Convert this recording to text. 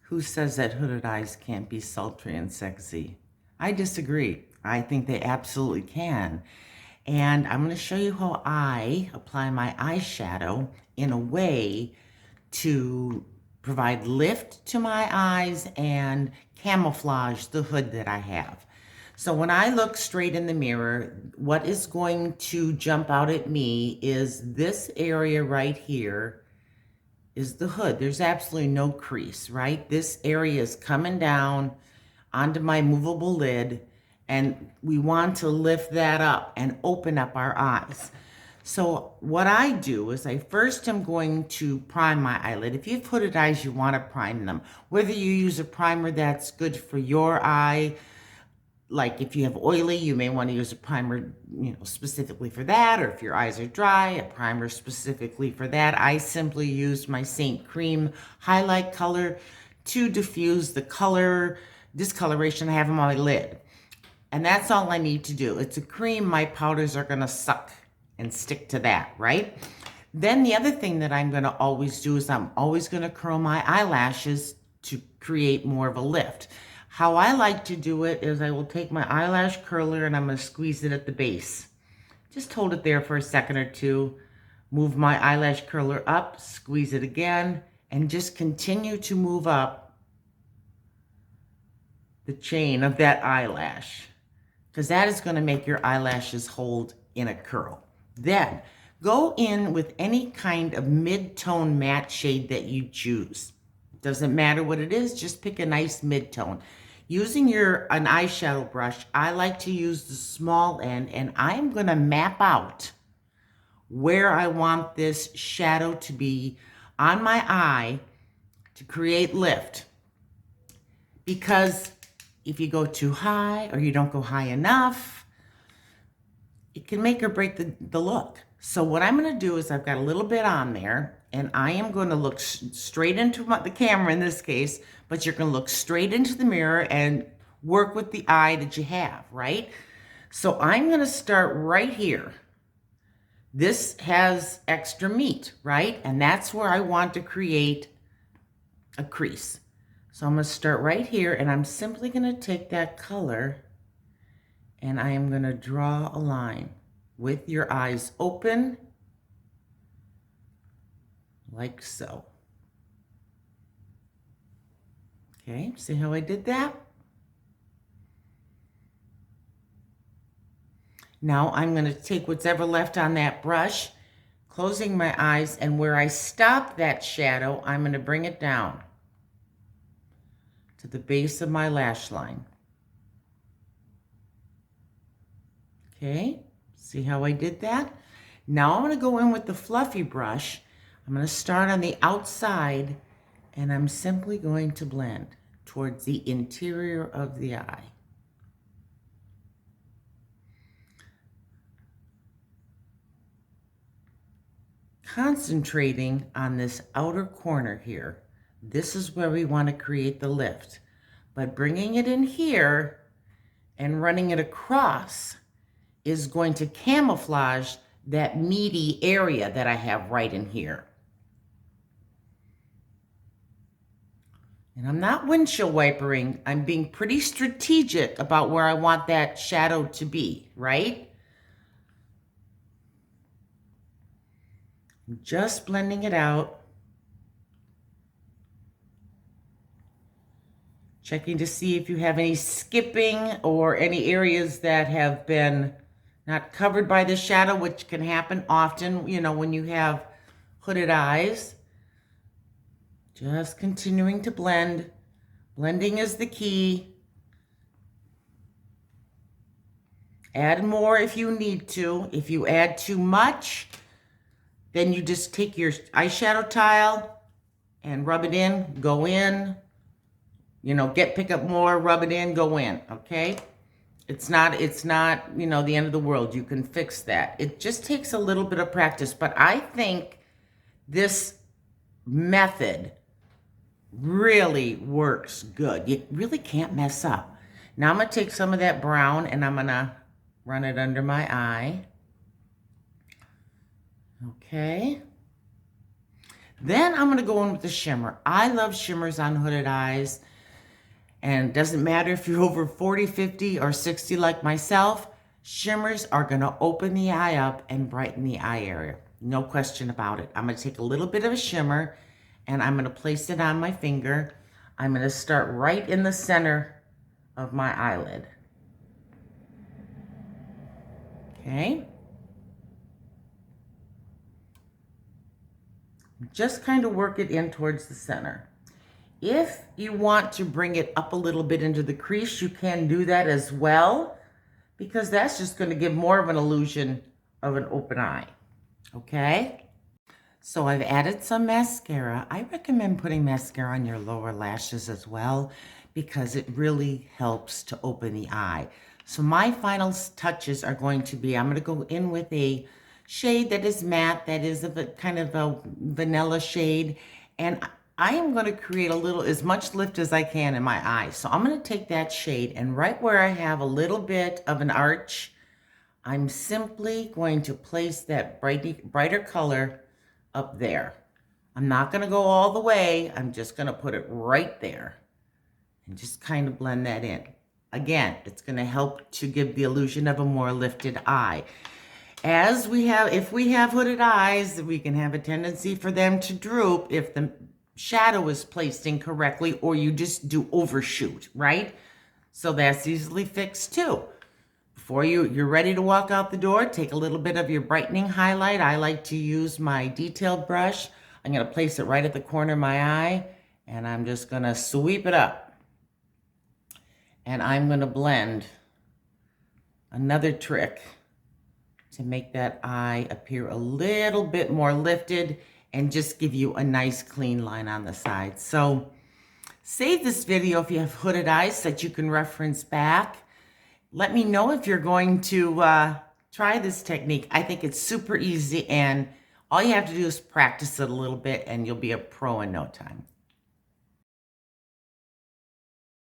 Who says that hooded eyes can't be sultry and sexy? I disagree. I think they absolutely can. And I'm going to show you how I apply my eyeshadow in a way to provide lift to my eyes and camouflage the hood that I have. So when I look straight in the mirror, what is going to jump out at me is this area right here is the hood. There's absolutely no crease, right? This area is coming down onto my movable lid, and we want to lift that up and open up our eyes. So what I do is I first am going to prime my eyelid. If you have hooded eyes, you want to prime them. Whether you use a primer that's good for your eye, like if you have oily, you may want to use a primer, specifically for that. Or if your eyes are dry, a primer specifically for that. I simply use my Saint Cream highlight color to diffuse the color discoloration I have on my lid. And that's all I need to do. It's a cream. My powders are going to suck and stick to that, right? Then the other thing that I'm going to always do is I'm always going to curl my eyelashes to create more of a lift. How I like to do it is I will take my eyelash curler and I'm going to squeeze it at the base. Just hold it there for a second or two. Move my eyelash curler up, squeeze it again, and just continue to move up the chain of that eyelash, because that is going to make your eyelashes hold in a curl. Then go in with any kind of mid-tone matte shade that you choose. Doesn't matter what it is, just pick a nice mid-tone. Using an eyeshadow brush, I like to use the small end, and I'm going to map out where I want this shadow to be on my eye to create lift. Because if you go too high or you don't go high enough, it can make or break the look. So what I'm going to do is I've got a little bit on there, and I am going to look straight into the camera in this case, but you're going to look straight into the mirror and work with the eye that you have, right? So I'm going to start right here. This has extra meat, right? And that's where I want to create a crease. So I'm going to start right here, and I'm simply going to take that color and I am going to draw a line with your eyes open, like so. Okay, see how I did that? Now I'm going to take what's ever left on that brush, closing my eyes, and where I stop that shadow, I'm going to bring it down to the base of my lash line. Okay, see how I did that? Now I'm going to go in with the fluffy brush. I'm going to start on the outside, and I'm simply going to blend towards the interior of the eye. Concentrating on this outer corner here. This is where we want to create the lift. But bringing it in here and running it across is going to camouflage that meaty area that I have right in here. And I'm not windshield wipering. I'm being pretty strategic about where I want that shadow to be, right? I'm just blending it out. Checking to see if you have any skipping or any areas that have been not covered by the shadow, which can happen often, when you have hooded eyes. Just continuing to blend. Blending is the key. Add more if you need to. If you add too much, then you just take your eyeshadow tile and rub it in, go in, pick up more, rub it in, go in, okay? It's not, the end of the world. You can fix that. It just takes a little bit of practice, but I think this method really works good. You really can't mess up. Now I'm going to take some of that brown and I'm going to run it under my eye. Okay. Then I'm going to go in with the shimmer. I love shimmers on hooded eyes. And it doesn't matter if you're over 40, 50, or 60 like myself, shimmers are going to open the eye up and brighten the eye area. No question about it. I'm going to take a little bit of a shimmer and I'm going to place it on my finger. I'm going to start right in the center of my eyelid. Okay. Just kind of work it in towards the center. If you want to bring it up a little bit into the crease, you can do that as well, because that's just going to give more of an illusion of an open eye. Okay? So I've added some mascara. I recommend putting mascara on your lower lashes as well, because it really helps to open the eye. So my final touches are going to be, I'm going to go in with a shade that is matte, that is a kind of a vanilla shade, and I am going to create a little, as much lift as I can in my eye. So I'm going to take that shade, and right where I have a little bit of an arch, I'm simply going to place that brighter color up there. I'm not going to go all the way. I'm just going to put it right there and just kind of blend that in. Again, it's going to help to give the illusion of a more lifted eye. If we have hooded eyes, we can have a tendency for them to droop if the shadow is placed incorrectly, or you just do overshoot, right? So that's easily fixed too. Before you're ready to walk out the door, take a little bit of your brightening highlight. I like to use my detailed brush. I'm going to place it right at the corner of my eye, and I'm just going to sweep it up. And I'm going to blend another trick to make that eye appear a little bit more lifted and just give you a nice clean line on the side. So save this video if you have hooded eyes that you can reference back. Let me know if you're going to try this technique. I think it's super easy, and all you have to do is practice it a little bit and you'll be a pro in no time.